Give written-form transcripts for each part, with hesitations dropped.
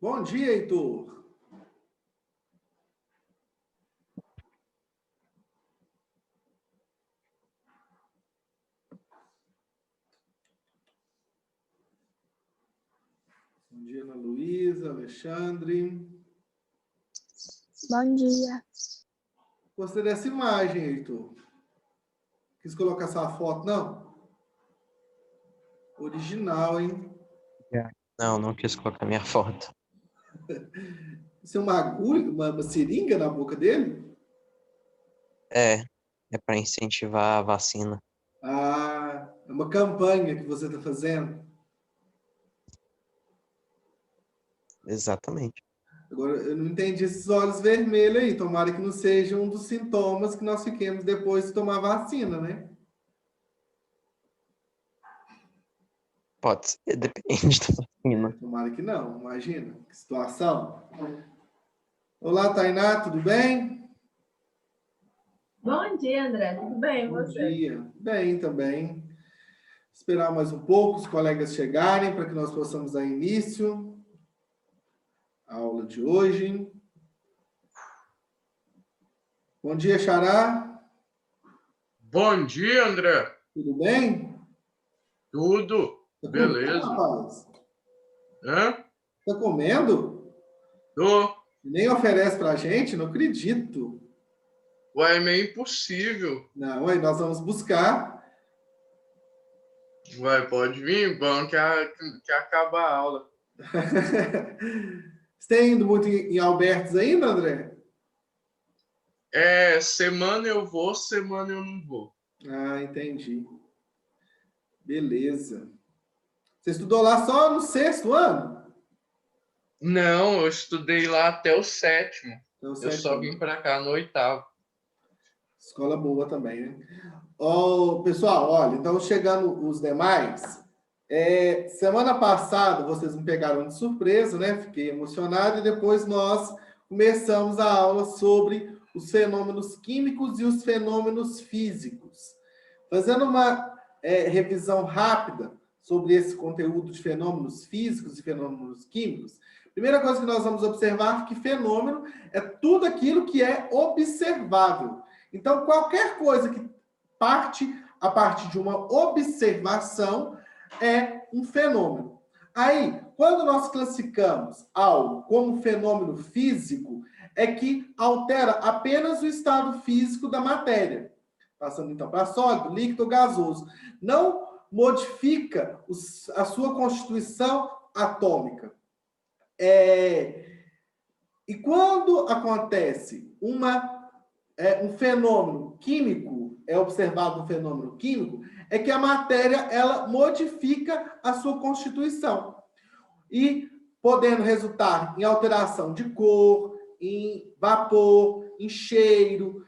Bom dia, Heitor. Bom dia, Ana Luísa, Alexandre. Bom dia. Gostei dessa imagem, Heitor. Quis colocar essa foto, não? Original, hein? Não, não quis colocar minha foto. Isso é uma agulha, uma seringa na boca dele? É para incentivar a vacina. Ah, é uma campanha que você está fazendo. Exatamente. Agora, eu não entendi esses olhos vermelhos aí. Tomara que não seja um dos sintomas que nós fiquemos depois de tomar vacina, né? Pode ser, depende da vacina. Tomara que não, imagina. Que situação. Olá, Tainá, tudo bem? Bom dia, André. Tudo bem, Bom você? dia. Bem também. Esperar mais um pouco os colegas chegarem para que nós possamos dar início à aula de hoje. Bom dia, Xará. Bom dia, André. Tudo bem? Tudo? Tá Beleza. comendo, rapaz? Hã? Tá comendo? Tô. Nem oferece pra gente? Não acredito. Ué, é meio impossível. Não, aí nós vamos buscar. Ué, pode vir, bom que acaba a aula. Você tem indo muito em Albertos ainda, André? Semana eu vou, semana eu não vou. Ah, entendi. Beleza. Você estudou lá só no 6º ano? Não, eu estudei lá até o 7º. Então, Eu só vim pra cá no 8º. Escola boa também, né? Pessoal, olha, então chegando os demais, semana passada vocês me pegaram de surpresa, né? Fiquei emocionado e depois nós começamos a aula sobre os fenômenos químicos e os fenômenos físicos. Fazendo uma revisão rápida sobre esse conteúdo de fenômenos físicos e fenômenos químicos, primeira coisa que nós vamos observar é que fenômeno é tudo aquilo que é observável. Então, qualquer coisa que parte a partir de uma observação é um fenômeno. Aí, quando nós classificamos algo como fenômeno físico, é que altera apenas o estado físico da matéria. Passando então para sólido, líquido ou gasoso. Não modifica a sua constituição atômica. E quando acontece um fenômeno químico, é observado um fenômeno químico, é que a matéria ela modifica a sua constituição. E podendo resultar em alteração de cor, em vapor, em cheiro,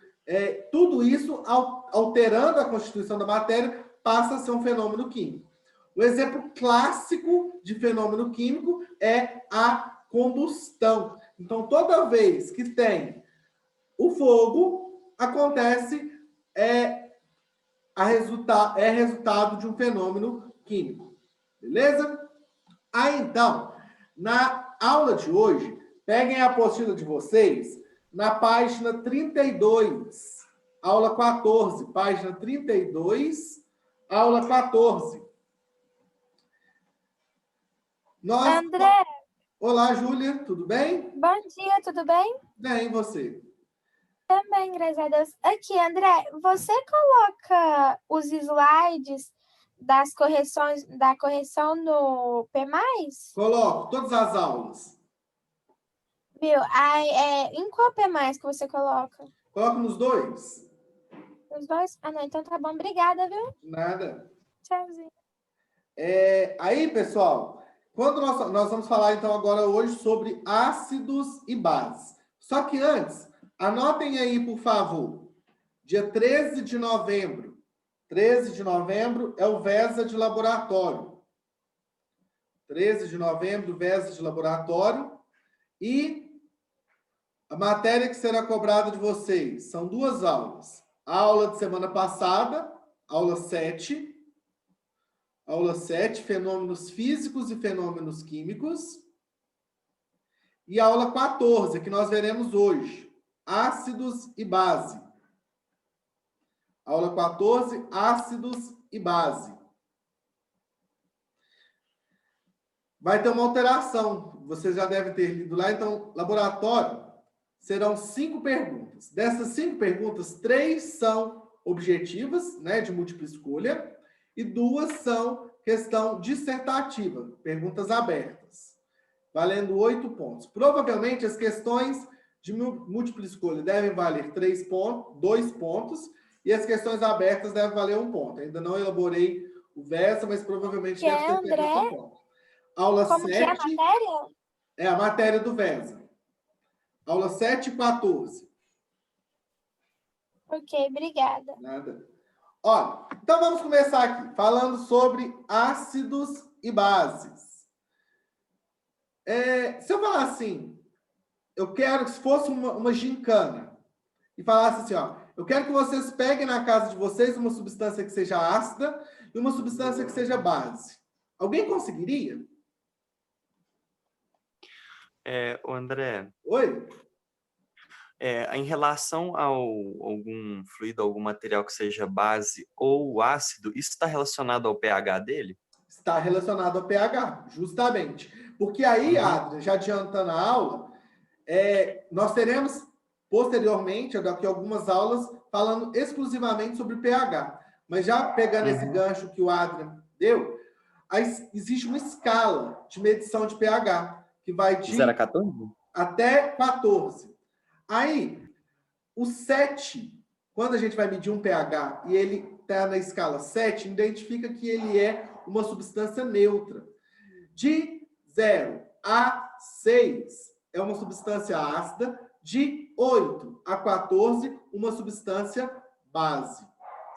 tudo isso alterando a constituição da matéria passa a ser um fenômeno químico. O exemplo clássico de fenômeno químico é a combustão. Então, toda vez que tem o fogo, acontece resultado de um fenômeno químico. Beleza? Aí, então, na aula de hoje, peguem a apostila de vocês na página 32, aula 14, página 32, aula 14. André, Olá, Júlia, tudo bem? bom dia, tudo bem? Bem, e você? Também, graças a Deus. Aqui, André, você coloca os slides da correção no P+? Coloco todas as aulas. Viu? Aí, em qual P+, que você coloca? Coloco nos dois. Os dois? Ah, não, então tá bom. Obrigada, viu? Nada. Tchauzinho. Aí, pessoal, quando nós vamos falar, então, agora hoje sobre ácidos e bases. Só que antes, anotem aí, por favor, dia 13 de novembro. 13 de novembro é o VESA de laboratório. 13 de novembro, VESA de laboratório. E a matéria que será cobrada de vocês são 2 aulas. A aula de semana passada, aula 7. Aula 7, fenômenos físicos e fenômenos químicos. e a aula 14, que nós veremos hoje, ácidos e base. Aula 14, ácidos e base. Vai ter uma alteração, vocês já devem ter lido lá, então, laboratório, serão 5 perguntas. Dessas 5 perguntas, 3 são objetivas, né, de múltipla escolha, e 2 são questão dissertativa, perguntas abertas, valendo 8 pontos. Provavelmente, as questões de múltipla escolha devem valer 2 pontos, e as questões abertas devem valer 1 ponto. Ainda não elaborei o VESA, mas provavelmente deve ser André, 1 ponto. Aula como 7, que é a matéria? é a matéria do VESA. Aula 7 e 14. Ok, obrigada. Nada. Olha, então vamos começar aqui, falando sobre ácidos e bases. Se eu falar assim, eu quero que se fosse uma gincana, e falasse assim, ó, eu quero que vocês peguem na casa de vocês uma substância que seja ácida e uma substância que seja base. Alguém conseguiria? O André, Oi? em relação a algum fluido, algum material que seja base ou ácido, isso está relacionado ao pH dele? Está relacionado ao pH, justamente. Porque aí, Adria, já adiantando a aula, nós teremos posteriormente, daqui a algumas aulas, falando exclusivamente sobre pH. Mas já pegando esse gancho que o Adrian deu, existe uma escala de medição de pH, que vai de 0 a 14? até 14. Aí, o 7, quando a gente vai medir um pH e ele está na escala 7, identifica que ele é uma substância neutra. De 0 a 6 é uma substância ácida, de 8 a 14, uma substância base.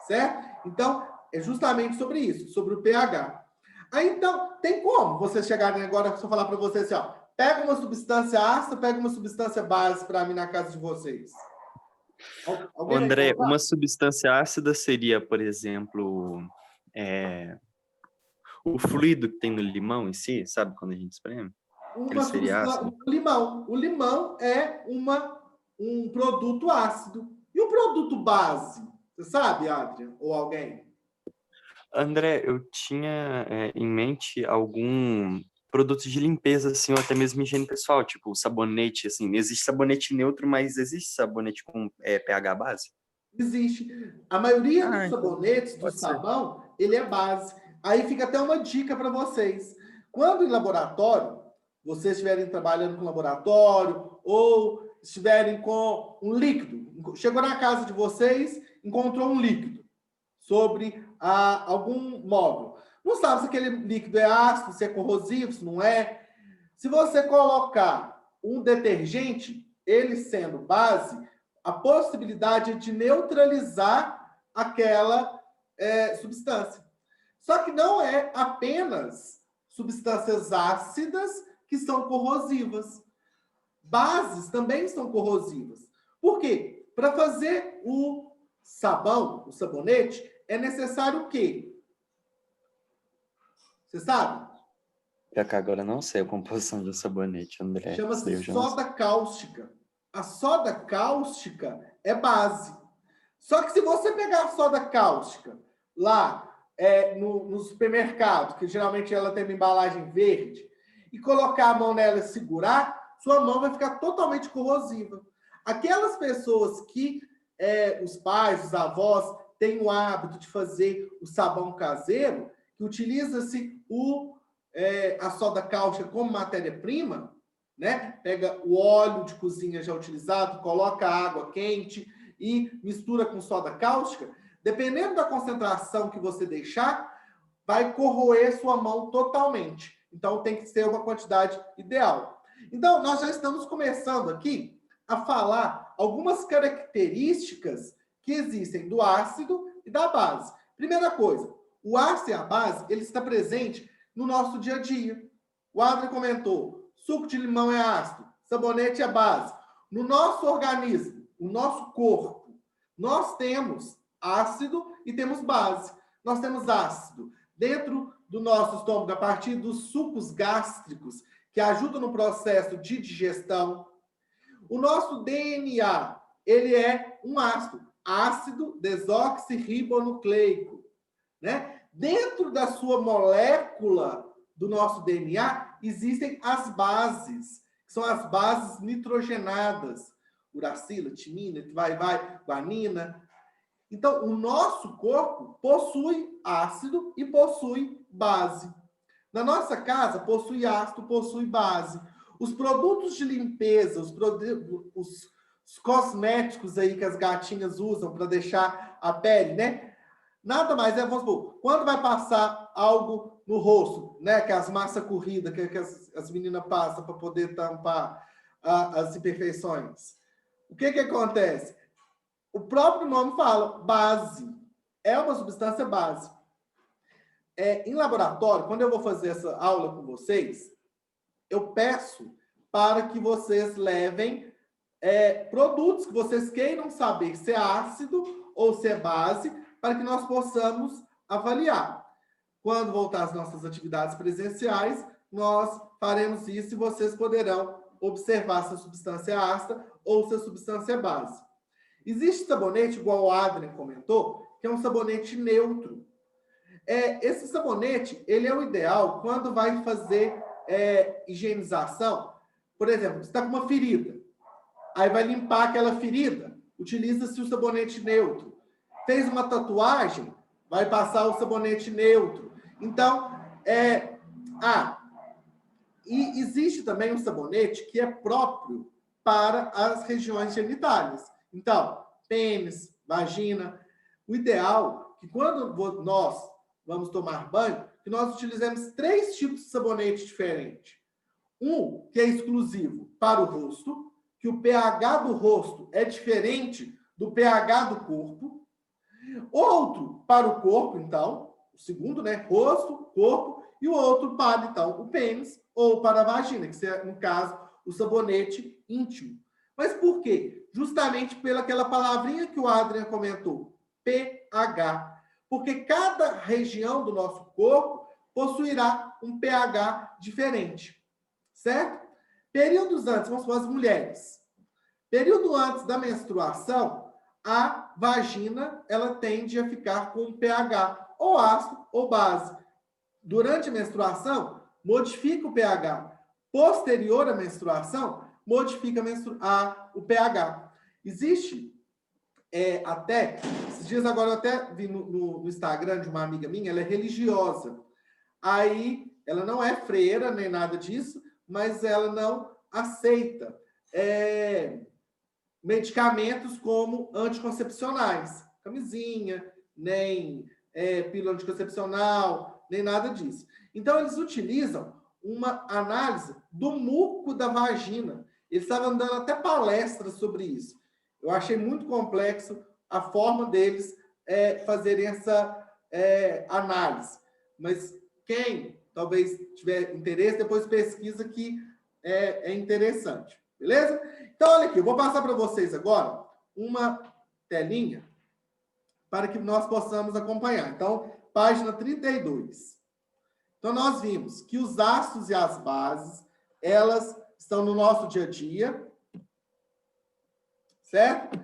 Certo? Então, é justamente sobre isso, sobre o pH. Aí, então, tem como vocês chegarem agora, se eu falar para vocês assim, ó, pega uma substância ácida, pega uma substância base para mim na casa de vocês. André, uma substância ácida seria, por exemplo, o fluido que tem no limão em si, sabe quando a gente espreme? Ele seria ácido? O limão é um produto ácido. E o produto base? Você sabe, Adrian? Ou alguém? André, eu tinha em mente algum produto de limpeza, assim, ou até mesmo higiene pessoal, tipo sabonete, assim. Existe sabonete neutro, mas existe sabonete com pH base? Existe. A maioria dos então, sabonetes, do sabão, ele é base. Aí fica até uma dica para vocês. Quando em laboratório, vocês estiverem trabalhando com laboratório ou estiverem com um líquido, chegou na casa de vocês, encontrou um líquido sobre algum móvel. Não sabe se aquele líquido é ácido, se é corrosivo, se não é. Se você colocar um detergente, ele sendo base, a possibilidade é de neutralizar aquela substância. Só que não é apenas substâncias ácidas que são corrosivas. Bases também são corrosivas. Por quê? Para fazer o sabão, o sabonete, é necessário o quê? Você sabe? Agora não sei a composição do sabonete, André. Chama-se soda cáustica. A soda cáustica é base. Só que se você pegar a soda cáustica lá no supermercado, que geralmente ela tem uma embalagem verde, e colocar a mão nela e segurar, sua mão vai ficar totalmente corrosiva. Aquelas pessoas que os pais, os avós, têm o hábito de fazer o sabão caseiro, que utiliza-se a soda cáustica como matéria-prima, né? Pega o óleo de cozinha já utilizado, coloca água quente e mistura com soda cáustica. Dependendo da concentração que você deixar, vai corroer sua mão totalmente. Então, tem que ser uma quantidade ideal. Então, nós já estamos começando aqui a falar algumas características que existem do ácido e da base. Primeira coisa, o ácido e a base, ele está presente no nosso dia a dia. O Adrian comentou, suco de limão é ácido, sabonete é base. No nosso organismo, o nosso corpo, nós temos ácido e temos base. Nós temos ácido dentro do nosso estômago, a partir dos sucos gástricos, que ajudam no processo de digestão. O nosso DNA, ele é um ácido desoxirribonucleico, né? Dentro da sua molécula do nosso DNA, existem as bases, que são as bases nitrogenadas, uracila, timina, guanina. Então, o nosso corpo possui ácido e possui base. Na nossa casa, possui ácido, possui base. Os produtos de limpeza, os cosméticos aí que as gatinhas usam para deixar a pele, né? Nada mais é, vamos supor, quando vai passar algo no rosto, né? Que as massas corridas que as meninas passam para poder tampar as imperfeições. O que acontece? O próprio nome fala, base. É uma substância base. Em laboratório, quando eu vou fazer essa aula com vocês, eu peço para que vocês levem produtos que vocês queiram saber se é ácido ou se é base, para que nós possamos avaliar. Quando voltar às nossas atividades presenciais, nós faremos isso e vocês poderão observar se a substância é ácida ou se a substância é base. Existe sabonete, igual o Adrien comentou, que é um sabonete neutro. Esse sabonete, ele é o ideal quando vai fazer higienização. Por exemplo, você está com uma ferida, aí vai limpar aquela ferida, utiliza-se o sabonete neutro. Fez uma tatuagem, vai passar o sabonete neutro. Então, e existe também um sabonete que é próprio para as regiões genitálias. Então, pênis, vagina. O ideal é que quando nós vamos tomar banho, que nós utilizemos 3 tipos de sabonete diferentes. Um que é exclusivo para o rosto, que o pH do rosto é diferente do pH do corpo. Outro para o corpo, então, o segundo, né? Rosto, corpo, e o outro para, então, o pênis ou para a vagina, que é, no caso, o sabonete íntimo. Mas por quê? Justamente pelaquela palavrinha que o Adrien comentou, pH. Porque cada região do nosso corpo possuirá um pH diferente, certo? Períodos antes, vamos falar as mulheres. Período antes da menstruação, a vagina, ela tende a ficar com um pH ou ácido ou base. Durante a menstruação, modifica o pH. Posterior à menstruação, modifica o pH. Existe até, esses dias agora eu até vi no Instagram de uma amiga minha, ela é religiosa. Aí, ela não é freira nem nada disso, mas ela não aceita medicamentos como anticoncepcionais, camisinha, nem pílula anticoncepcional, nem nada disso. Então, eles utilizam uma análise do muco da vagina. Eles estavam dando até palestras sobre isso. Eu achei muito complexo a forma deles fazerem essa análise. Mas quem talvez tiver interesse, depois pesquisa que é interessante. Beleza? Então, olha aqui, eu vou passar para vocês agora uma telinha para que nós possamos acompanhar. Então, página 32. Então, nós vimos que os ácidos e as bases, elas estão no nosso dia a dia, certo?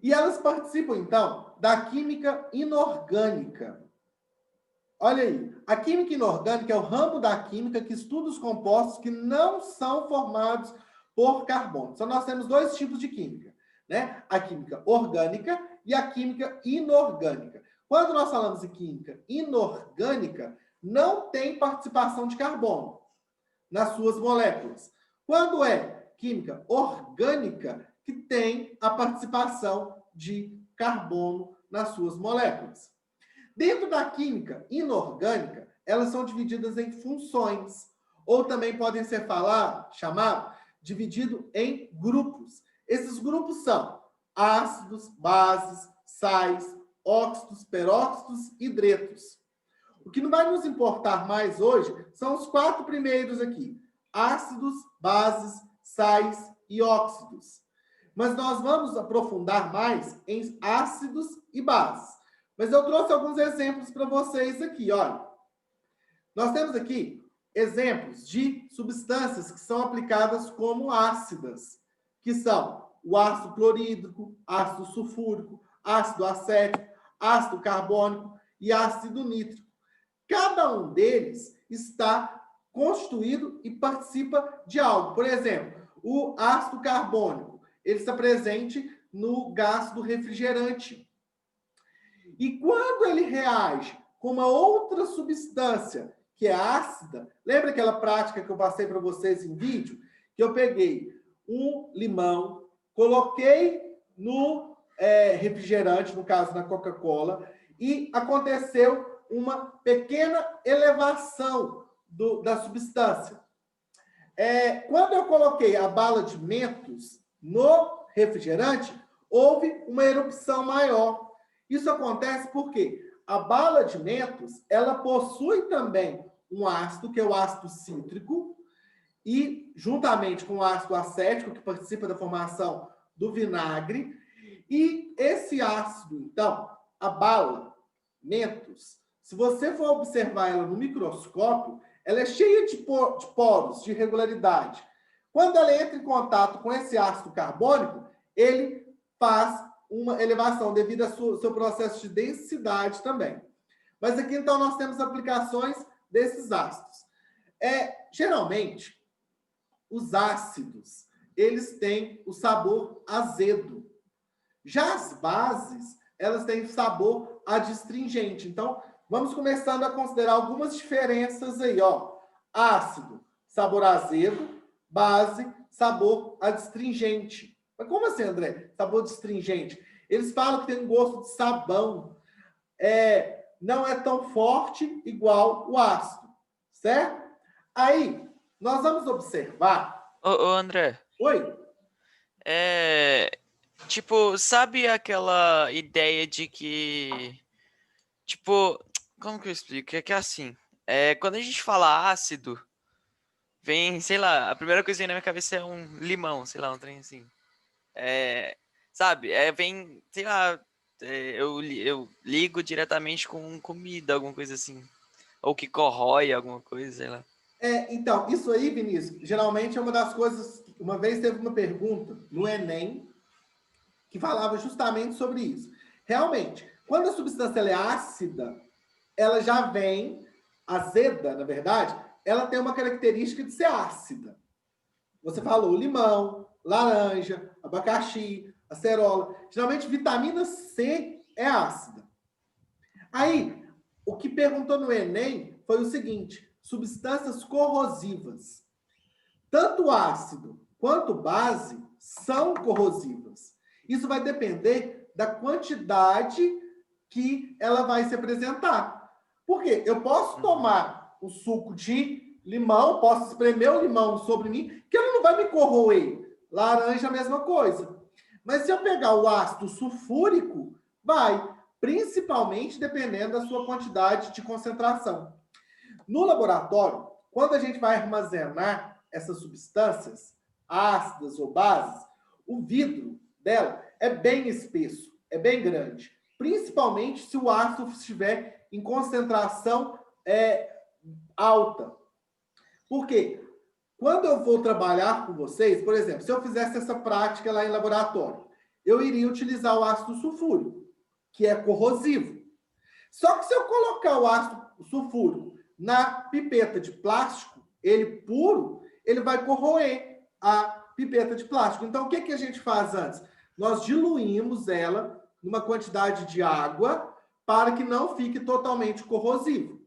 E elas participam, então, da química inorgânica. Olha aí, a química inorgânica é o ramo da química que estuda os compostos que não são formados por carbono. Então, nós temos 2 tipos de química, né? A química orgânica e a química inorgânica. Quando nós falamos de química inorgânica, não tem participação de carbono nas suas moléculas. Quando é química orgânica, que tem a participação de carbono nas suas moléculas. Dentro da química inorgânica, elas são divididas em funções, ou também podem ser dividido em grupos. Esses grupos são ácidos, bases, sais, óxidos, peróxidos, hidretos. O que não vai nos importar mais hoje são os 4 primeiros aqui: ácidos, bases, sais e óxidos. Mas nós vamos aprofundar mais em ácidos e bases. Mas eu trouxe alguns exemplos para vocês aqui, olha. Nós temos aqui exemplos de substâncias que são aplicadas como ácidas, que são o ácido clorídrico, ácido sulfúrico, ácido acético, ácido carbônico e ácido nítrico. Cada um deles está constituído e participa de algo. Por exemplo, o ácido carbônico, ele está presente no gás do refrigerante. E quando ele reage com uma outra substância que é ácida, lembra aquela prática que eu passei para vocês em vídeo? Que eu peguei um limão, coloquei no refrigerante, no caso na Coca-Cola, e aconteceu uma pequena elevação da substância. Quando eu coloquei a bala de Mentos no refrigerante, houve uma erupção maior. Isso acontece porque a bala de Mentos, ela possui também um ácido, que é o ácido cítrico, e juntamente com o ácido acético, que participa da formação do vinagre, e esse ácido, então, a bala Mentos, se você for observar ela no microscópio, ela é cheia de poros, de irregularidade. Quando ela entra em contato com esse ácido carbônico, ele faz uma elevação devido ao seu processo de densidade também. Mas aqui, então, nós temos aplicações desses ácidos. Geralmente, os ácidos, eles têm o sabor azedo. Já as bases, elas têm sabor adstringente. Então, vamos começando a considerar algumas diferenças aí, ó. Ácido, sabor azedo. Base, sabor adstringente. Mas como assim, André? Sabor adstringente? Eles falam que tem um gosto de sabão. Não é tão forte igual o ácido, certo? Aí, nós vamos observar... Ô, André. Oi? Tipo, sabe aquela ideia de que... Tipo, como que eu explico? É que assim, quando a gente fala ácido, vem, sei lá, a primeira coisa que vem na minha cabeça é um limão, sei lá, um trem assim. Sabe? Vem, sei lá, eu ligo diretamente com comida, alguma coisa assim. Ou que corrói alguma coisa, sei lá. Então, isso aí, Vinícius, geralmente é uma das coisas... Uma vez teve uma pergunta no Enem que falava justamente sobre isso. Realmente, quando a substância ela é ácida, ela já vem azeda, na verdade, ela tem uma característica de ser ácida. Você falou limão, laranja, abacaxi, acerola. Geralmente, vitamina C é ácida. Aí, o que perguntou no Enem foi o seguinte: substâncias corrosivas. Tanto ácido quanto base são corrosivas. Isso vai depender da quantidade que ela vai se apresentar. Por quê? Eu posso tomar o suco de limão, posso espremer o limão sobre mim, que ele não vai me corroer. Laranja, a mesma coisa. Mas se eu pegar o ácido sulfúrico, vai, principalmente dependendo da sua quantidade de concentração. No laboratório, quando a gente vai armazenar essas substâncias, ácidas ou bases, o vidro dela é bem espesso, é bem grande. Principalmente se o ácido estiver em concentração alta. Por quê? Quando eu vou trabalhar com vocês, por exemplo, se eu fizesse essa prática lá em laboratório, eu iria utilizar o ácido sulfúrico, que é corrosivo. Só que se eu colocar o ácido sulfúrico na pipeta de plástico, ele puro, ele vai corroer a pipeta de plástico. Então, o que a gente faz antes? Nós diluímos ela numa quantidade de água para que não fique totalmente corrosivo.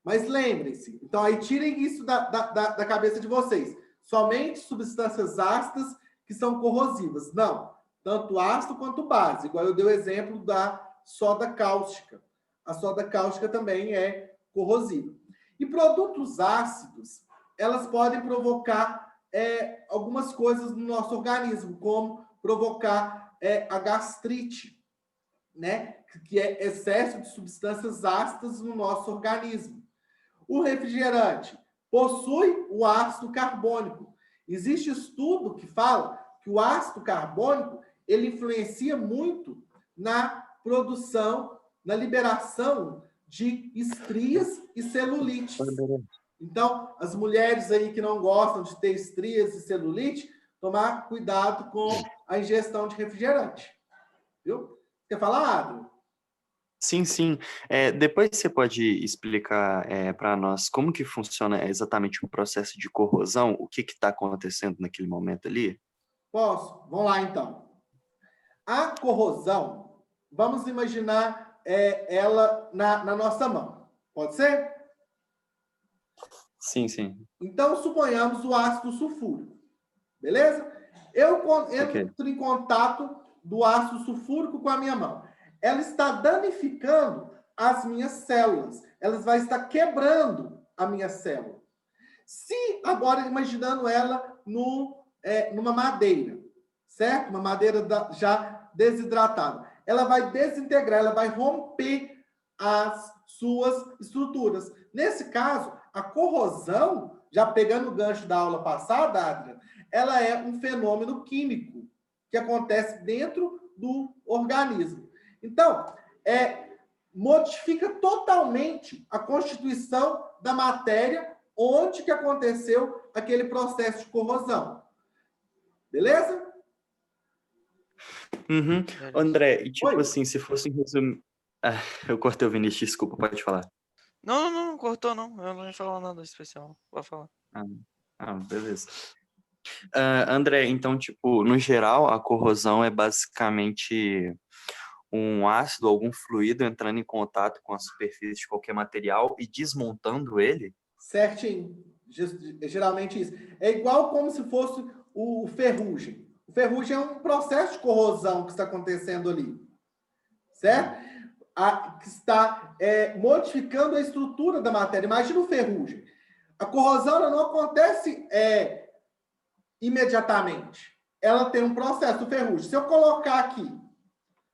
Mas lembrem-se, então aí tirem isso da cabeça de vocês. Somente substâncias ácidas que são corrosivas. Não, tanto ácido quanto base. Igual eu dei o exemplo da soda cáustica. A soda cáustica também é corrosiva. E produtos ácidos, elas podem provocar algumas coisas no nosso organismo, como provocar a gastrite, né? Que é excesso de substâncias ácidas no nosso organismo. O refrigerante possui o ácido carbônico. Existe estudo que fala que o ácido carbônico ele influencia muito na produção, na liberação de estrias e celulite. Então, as mulheres aí que não gostam de ter estrias e celulite, tomar cuidado com a ingestão de refrigerante. Viu? Quer falar, Adro? Sim, sim. Depois você pode explicar para nós como que funciona exatamente o processo de corrosão, o que está acontecendo naquele momento ali? Posso? Vamos lá, então. A corrosão, vamos imaginar ela na nossa mão. Pode ser? Sim, sim. Então, suponhamos o ácido sulfúrico. Beleza? Eu Ok. entro em contato do ácido sulfúrico com a minha mão. Ela está danificando as minhas células. Ela vai estar quebrando a minha célula. Se agora imaginando ela numa madeira, certo? Uma madeira já desidratada. Ela vai desintegrar, ela vai romper as suas estruturas. Nesse caso, a corrosão, já pegando o gancho da aula passada, Adriana, ela é um fenômeno químico que acontece dentro do organismo. Então, modifica totalmente a constituição da matéria onde que aconteceu aquele processo de corrosão. Beleza? Uhum. André, e tipo Oi? assim, se fosse um resumo... eu cortei o Vinícius, desculpa, pode falar. Não, cortou, não. Eu não ia falar nada especial. Pode falar. Beleza. André, então, tipo, no geral, a corrosão é basicamente um ácido, algum fluido entrando em contato com a superfície de qualquer material e desmontando ele? Certinho. Geralmente isso. É igual como se fosse o ferrugem. O ferrugem é um processo de corrosão que está acontecendo ali. Certo? Que está modificando a estrutura da matéria. Imagina o ferrugem. A corrosão ela não acontece imediatamente. Ela tem um processo do ferrugem. Se eu colocar aqui,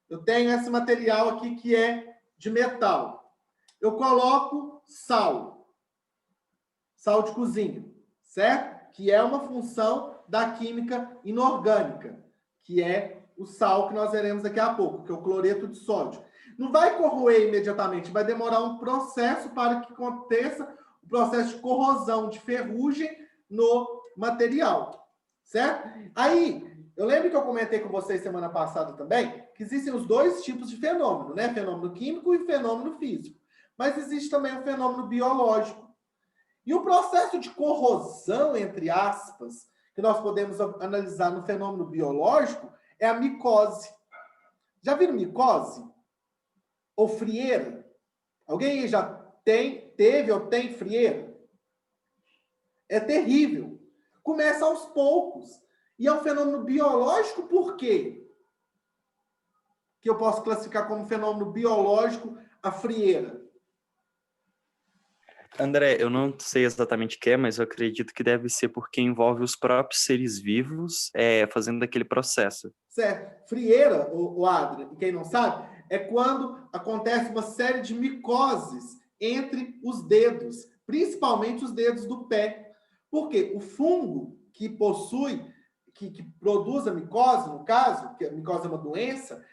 eu tenho esse material aqui que é de metal. Eu coloco sal de cozinha, certo? Que é uma função da química inorgânica, que é o sal que nós veremos daqui a pouco, que é o cloreto de sódio. Não vai corroer imediatamente, vai demorar um processo para que aconteça o processo de corrosão de ferrugem no material, certo? Aí, eu lembro que eu comentei com vocês semana passada também que existem os dois tipos de fenômeno, né? Fenômeno químico e fenômeno físico. Mas existe também o fenômeno biológico. E o processo de corrosão, entre aspas, que nós podemos analisar no fenômeno biológico, é a micose. Já viram micose? Ou frieira? Alguém aí já teve ou tem frieira? É terrível. Começa aos poucos. E é um fenômeno biológico por quê? Que eu posso classificar como fenômeno biológico a frieira. André, eu não sei exatamente o que é, mas eu acredito que deve ser porque envolve os próprios seres vivos fazendo aquele processo. Certo. Frieira, o Adria, e quem não sabe, é quando acontece uma série de micoses entre os dedos, principalmente os dedos do pé. Porque o fungo que possui, que produz a micose, no caso, que a micose é uma doença,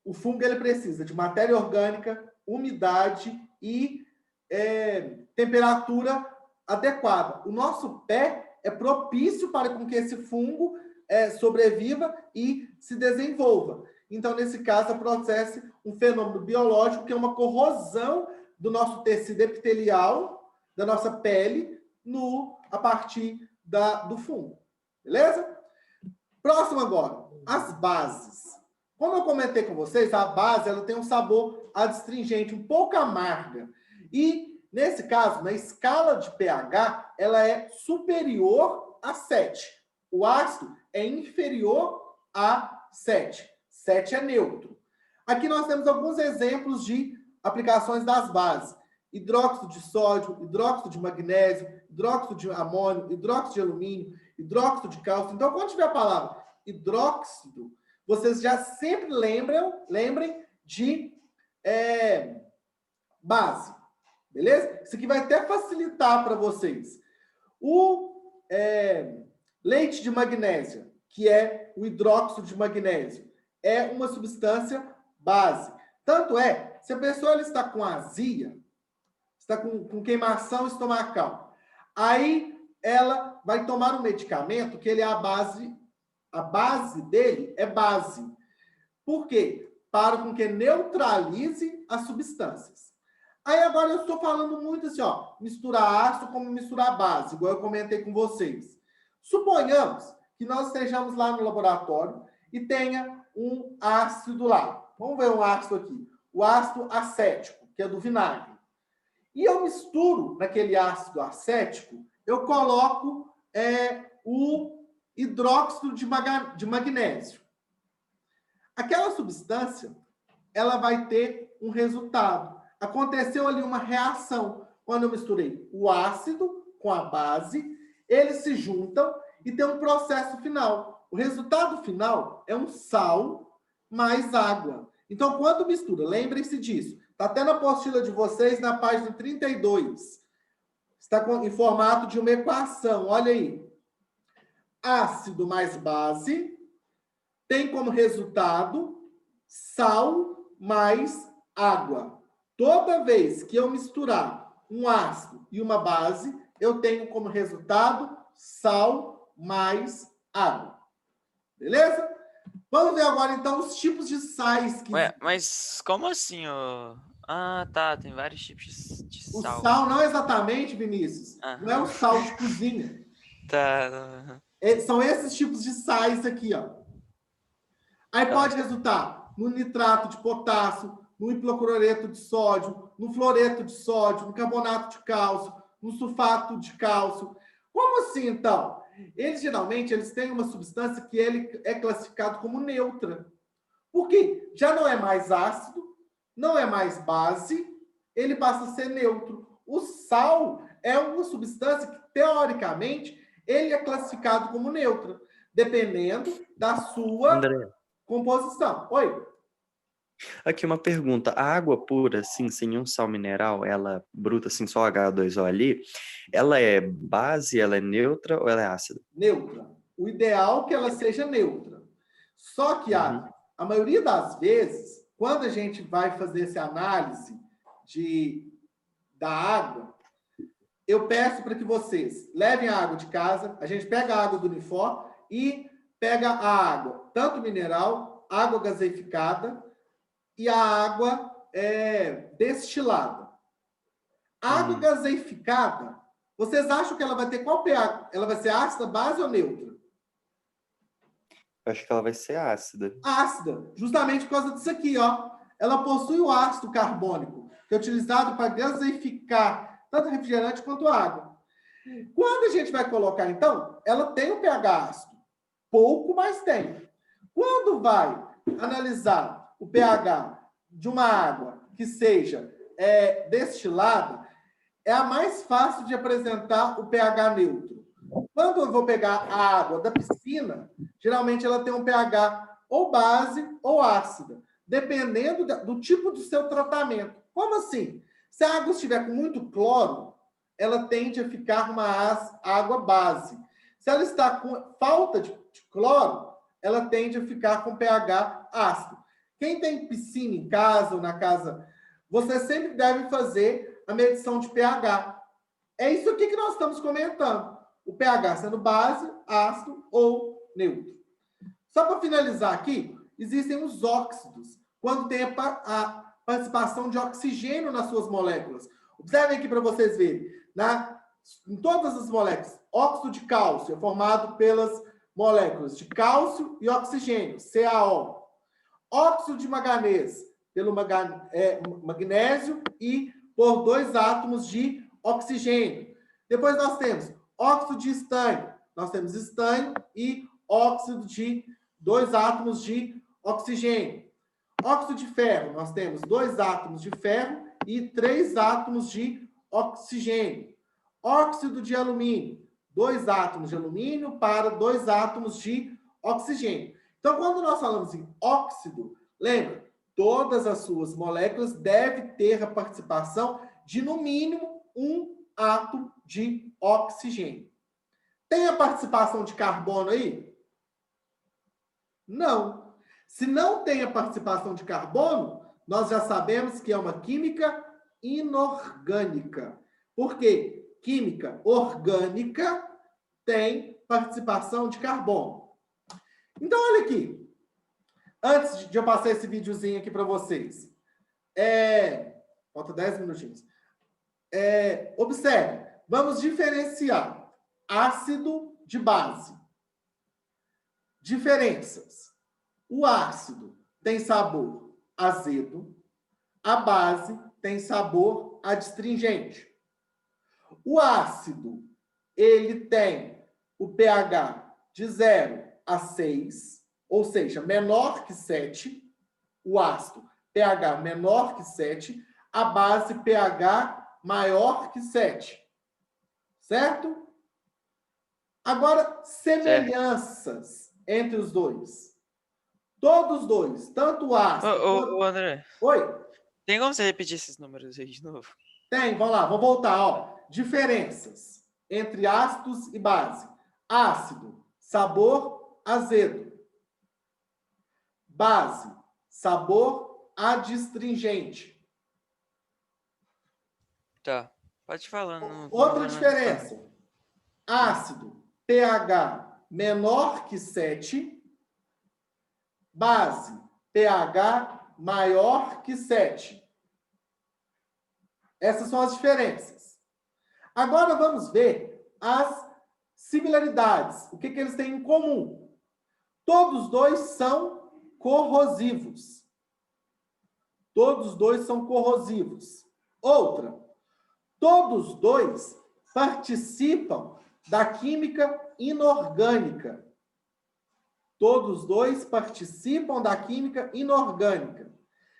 o fungo ele precisa de matéria orgânica, umidade e temperatura adequada. O nosso pé é propício para com que esse fungo sobreviva e se desenvolva. Então, nesse caso, acontece um fenômeno biológico que é uma corrosão do nosso tecido epitelial, da nossa pele, a partir do fungo. Beleza? Próximo agora, as bases. Como eu comentei com vocês, a base ela tem um sabor adstringente, um pouco amarga. E, nesse caso, na escala de pH, ela é superior a 7. O ácido é inferior a 7. 7 é neutro. Aqui nós temos alguns exemplos de aplicações das bases. Hidróxido de sódio, hidróxido de magnésio, hidróxido de amônio, hidróxido de alumínio, hidróxido de cálcio. Então, quando tiver a palavra hidróxido, vocês já sempre lembrem de base. Beleza? Isso aqui vai até facilitar para vocês. O leite de magnésia, que é o hidróxido de magnésio, é uma substância base. Tanto se a pessoa está com azia, está com queimação estomacal. Aí ela vai tomar um medicamento que ele é a base dele é base. Por quê? Para com que neutralize as substâncias. Aí agora eu estou falando muito assim, ó, misturar ácido como misturar base, igual eu comentei com vocês. Suponhamos que nós estejamos lá no laboratório e tenha um ácido lá. Vamos ver um ácido aqui. O ácido acético, que é do vinagre. E eu misturo naquele ácido acético, eu coloco o hidróxido de magnésio. Aquela substância, ela vai ter um resultado. Aconteceu ali uma reação. Quando eu misturei o ácido com a base, eles se juntam e tem um processo final. O resultado final é um sal mais água. Então, quando mistura, lembrem-se disso. Está até na apostila de vocês, na página 32. Está em formato de uma equação. Olha aí. Ácido mais base tem como resultado sal mais água. Toda vez que eu misturar um ácido e uma base, eu tenho como resultado sal mais água. Beleza? Vamos ver agora, então, os tipos de sais que... Ué, mas como assim, ó? Ah, tá, tem vários tipos de O sal. sal não exatamente, Vinícius. Não é o sal de cozinha. Tá. São esses tipos de sais aqui, ó. Aí pode resultar no nitrato de potássio, no hipocloreto de sódio, no fluoreto de sódio, no carbonato de cálcio, no sulfato de cálcio. Como assim, então? Geralmente, eles têm uma substância que ele é classificado como neutra. Porque já não é mais ácido, não é mais base, ele passa a ser neutro. O sal é uma substância que, teoricamente, ele é classificado como neutra, dependendo da sua André, composição. Oi? aqui uma pergunta. A água pura, assim, sem nenhum sal mineral, ela bruta, assim, só H2O ali, ela é base, ela é neutra ou ela é ácida? Neutra. O ideal é que ela seja neutra. Só que a maioria das vezes, quando a gente vai fazer essa análise da água, eu peço para que vocês levem a água de casa, a gente pega a água do Unifor e pega a água, tanto mineral, água gaseificada e a água destilada. A água gaseificada, vocês acham que ela vai ter qual pH? Ela vai ser ácida, base ou neutra? Eu acho que ela vai ser ácida. Ácida, justamente por causa disso aqui, ó. Ela possui o ácido carbônico, que é utilizado para gaseificar tanto refrigerante quanto água. Quando a gente vai colocar, então, ela tem o pH ácido. Pouco, mas tem. Quando vai analisar o pH de uma água que seja destilada, é a mais fácil de apresentar o pH neutro. Quando eu vou pegar a água da piscina, geralmente ela tem um pH ou base ou ácida, dependendo do tipo do seu tratamento. Como assim? Se a água estiver com muito cloro, ela tende a ficar uma água base. Se ela está com falta de cloro, ela tende a ficar com pH ácido. Quem tem piscina em casa ou na casa, você sempre deve fazer a medição de pH. É isso aqui que nós estamos comentando. O pH sendo base, ácido ou neutro. Só para finalizar aqui, existem os óxidos, quando tem a participação de oxigênio nas suas moléculas. Observem aqui para vocês verem. Em todas as moléculas, óxido de cálcio é formado pelas moléculas de cálcio e oxigênio, CaO. Óxido de manganês, pelo magnésio e por 2 átomos de oxigênio. Depois nós temos óxido de estânio. Nós temos estânio e óxido de 2 átomos de oxigênio. Óxido de ferro, nós temos 2 átomos de ferro e 3 átomos de oxigênio. Óxido de alumínio, 2 átomos de alumínio para 2 átomos de oxigênio. Então, quando nós falamos em óxido, lembra, todas as suas moléculas devem ter a participação de, no mínimo, 1 átomo de oxigênio. Tem a participação de carbono aí? Não. Se não tem a participação de carbono, nós já sabemos que é uma química inorgânica. Por quê? Química orgânica tem participação de carbono. Então, olha aqui. Antes de eu passar esse videozinho aqui para vocês. Falta 10 minutinhos. Observe. Vamos diferenciar ácido de base. Diferenças. O ácido tem sabor azedo. A base tem sabor adstringente. O ácido, ele tem o pH de 0 a 6, ou seja, menor que 7. O ácido, pH menor que 7. A base, pH maior que 7. Certo? Agora, semelhanças entre os dois. Todos os dois, tanto o ácido... Ô, André, Oi? tem como você repetir esses números aí de novo? Tem, vamos lá, vou voltar. Ó. Diferenças entre ácidos e base. Ácido, sabor azedo. Base, sabor adstringente. Tá, pode falar. Outra diferença. Ácido, pH menor que 7. Base, pH maior que 7. Essas são as diferenças. Agora vamos ver as similaridades. O que eles têm em comum? Todos dois são corrosivos. Todos dois são corrosivos. Outra. Todos dois participam da química inorgânica. Todos dois participam da química inorgânica.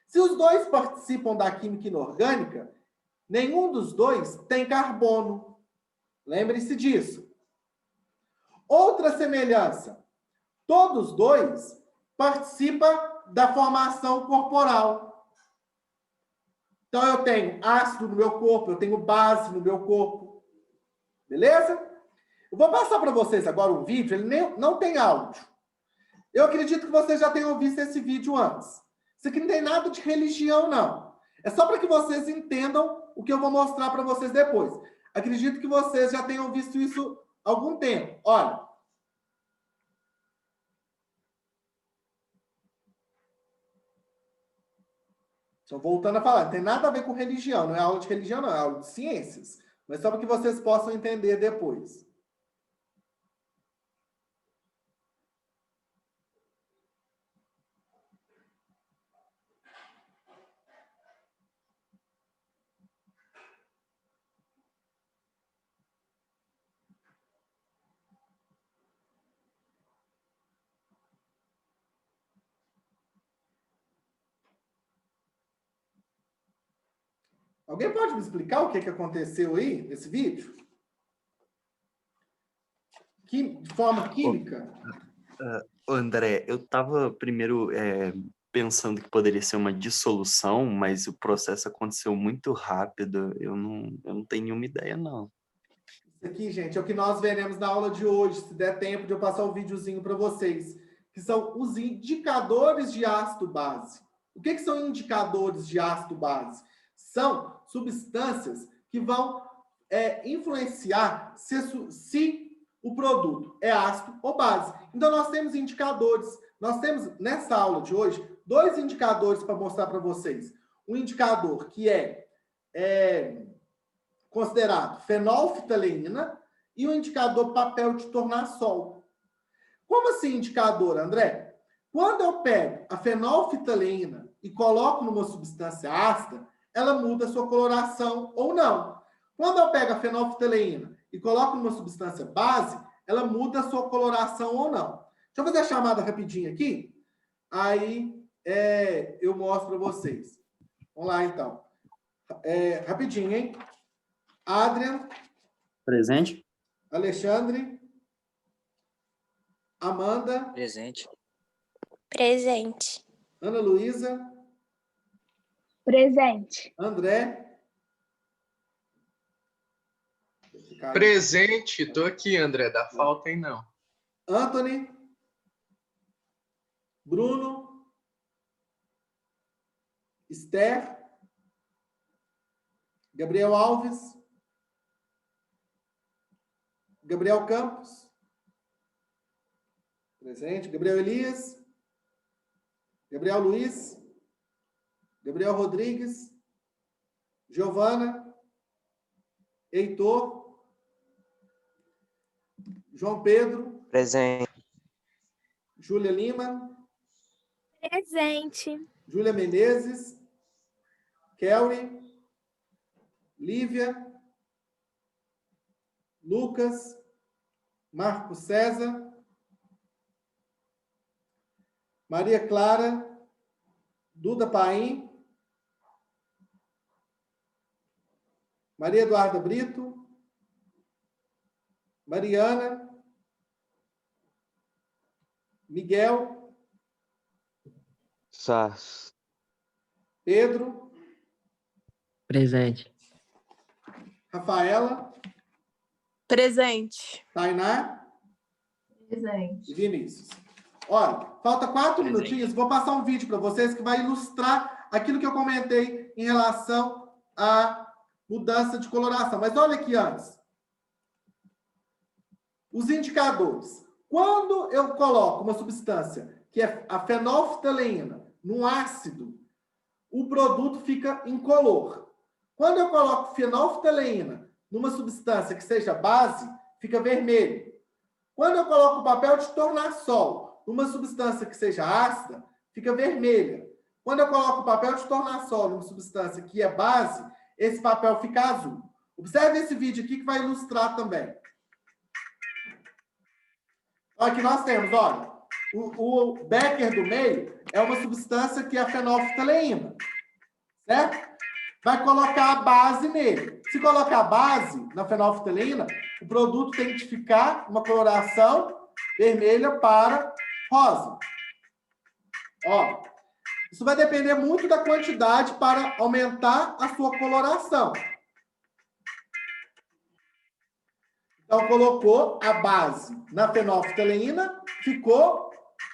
Se os dois participam da química inorgânica, nenhum dos dois tem carbono. Lembre-se disso. Outra semelhança. Todos dois participam da formação corporal. Então, eu tenho ácido no meu corpo, eu tenho base no meu corpo. Beleza? Eu vou passar para vocês agora um vídeo, ele não tem áudio. Eu acredito que vocês já tenham visto esse vídeo antes. Isso aqui não tem nada de religião, não. É só para que vocês entendam o que eu vou mostrar para vocês depois. Acredito que vocês já tenham visto isso há algum tempo. Olha. Só voltando a falar, não tem nada a ver com religião. Não é aula de religião, não. É aula de ciências. Mas só para que vocês possam entender depois. Alguém pode me explicar o que aconteceu aí nesse vídeo? De forma química? André, eu estava primeiro pensando que poderia ser uma dissolução, mas o processo aconteceu muito rápido. Eu não tenho nenhuma ideia, não. Isso aqui, gente, é o que nós veremos na aula de hoje, se der tempo de eu passar o videozinho para vocês, que são os indicadores de ácido base. O que são indicadores de ácido base? São substâncias que vão influenciar se o produto é ácido ou base. Então, nós temos indicadores. Nós temos, nessa aula de hoje, 2 indicadores para mostrar para vocês. Um indicador que é considerado fenolftaleína e o indicador papel de tornassol. Como assim indicador, André? Quando eu pego a fenolftaleína e coloco numa substância ácida, ela muda a sua coloração ou não. Quando eu pego a fenolftaleína e coloco numa substância base, ela muda a sua coloração ou não. Deixa eu fazer a chamada rapidinho aqui. Aí eu mostro para vocês. Vamos lá, então. Rapidinho, hein? Adrian. Presente. Alexandre. Amanda. Presente. Presente. Ana Luísa. Presente. André. Presente, tô aqui, André. Dá falta aí, não. Anthony. Bruno. Esther. Gabriel Alves. Gabriel Campos. Presente. Gabriel Elias. Gabriel Luiz. Gabriel Rodrigues. Giovana. Heitor. João Pedro. Presente. Júlia Lima. Presente. Júlia Menezes. Kelly. Lívia. Lucas. Marco César. Maria Clara. Duda Paim. Maria Eduarda Brito. Mariana. Miguel. Sás. Pedro. Presente. Rafaela. Presente. Tainá. Presente. E Vinícius. Olha, falta 4 Presente. minutinhos. Vou passar um vídeo para vocês que vai ilustrar aquilo que eu comentei em relação à mudança de coloração. Mas olha aqui antes. Os indicadores. Quando eu coloco uma substância, que é a fenolftaleína, num ácido, o produto fica incolor. Quando eu coloco fenolftaleína numa substância que seja base, fica vermelho. Quando eu coloco papel de tornassol numa substância que seja ácida, fica vermelha. Quando eu coloco papel de tornassol numa substância que é base, esse papel fica azul. Observe esse vídeo aqui que vai ilustrar também. Aqui nós temos, olha, o Becker do meio é uma substância que é a fenolftaleína, certo? Vai colocar a base nele. Se colocar a base na fenolftaleína, o produto tem que ficar uma coloração vermelha para rosa. Ó, isso vai depender muito da quantidade para aumentar a sua coloração. Então, colocou a base na fenolftaleína, ficou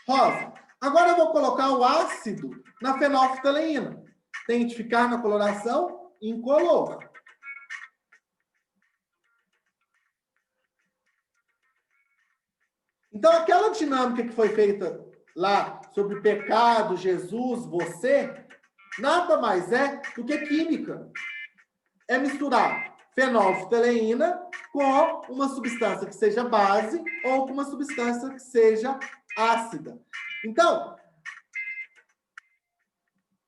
rosa. Agora, eu vou colocar o ácido na fenolftaleína. Tem que ficar na coloração incolor. Então, aquela dinâmica que foi feita lá sobre pecado, Jesus, você, nada mais é do que química. É misturar fenolftaleína com uma substância que seja base ou com uma substância que seja ácida. Então,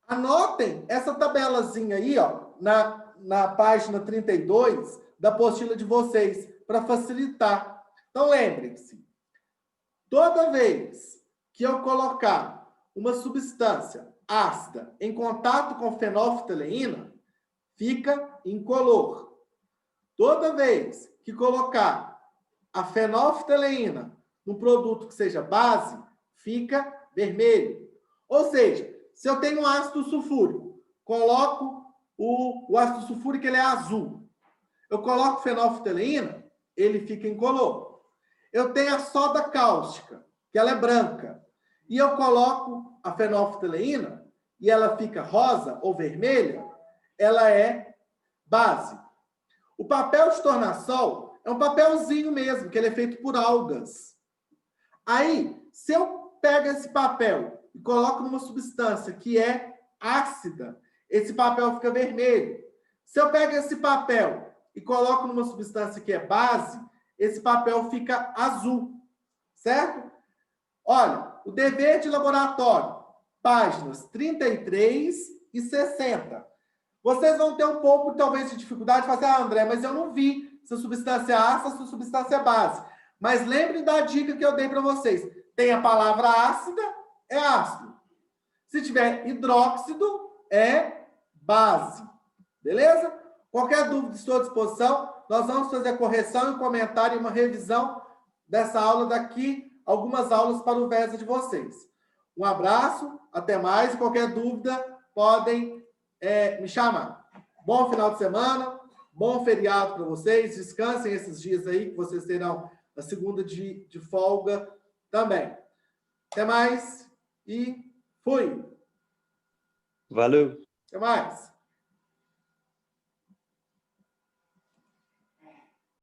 anotem essa tabelazinha aí, ó, na página 32 da apostila de vocês, para facilitar. Então, lembrem-se, toda vez que eu colocar uma substância ácida em contato com fenolftaleína, fica incolor. Toda vez que colocar a fenolftaleína num produto que seja base, fica vermelho. Ou seja, se eu tenho um ácido sulfúrico, coloco o ácido sulfúrico, ele é azul. Eu coloco fenolftaleína, ele fica incolor. Eu tenho a soda cáustica, que ela é branca, e eu coloco a fenolftaleína e ela fica rosa ou vermelha, ela é base. O papel de tornassol é um papelzinho mesmo, que ele é feito por algas. Aí, se eu pego esse papel e coloco numa substância que é ácida, esse papel fica vermelho. Se eu pego esse papel e coloco numa substância que é base, esse papel fica azul, certo? Olha, o dever de laboratório, páginas 33 e 60. Vocês vão ter um pouco, talvez, de dificuldade de fazer, André, mas eu não vi se a substância é ácida, se a substância é base. Mas lembrem da dica que eu dei para vocês. Tem a palavra ácida, é ácido. Se tiver hidróxido, é base. Beleza? Qualquer dúvida, estou à disposição. Nós vamos fazer a correção e comentário e uma revisão dessa aula daqui, algumas aulas para o VESA de vocês. Um abraço, até mais. Qualquer dúvida, podem me chamar. Bom final de semana, bom feriado para vocês. Descansem esses dias aí, que vocês terão a segunda de folga também. Até mais e fui. Valeu. Até mais.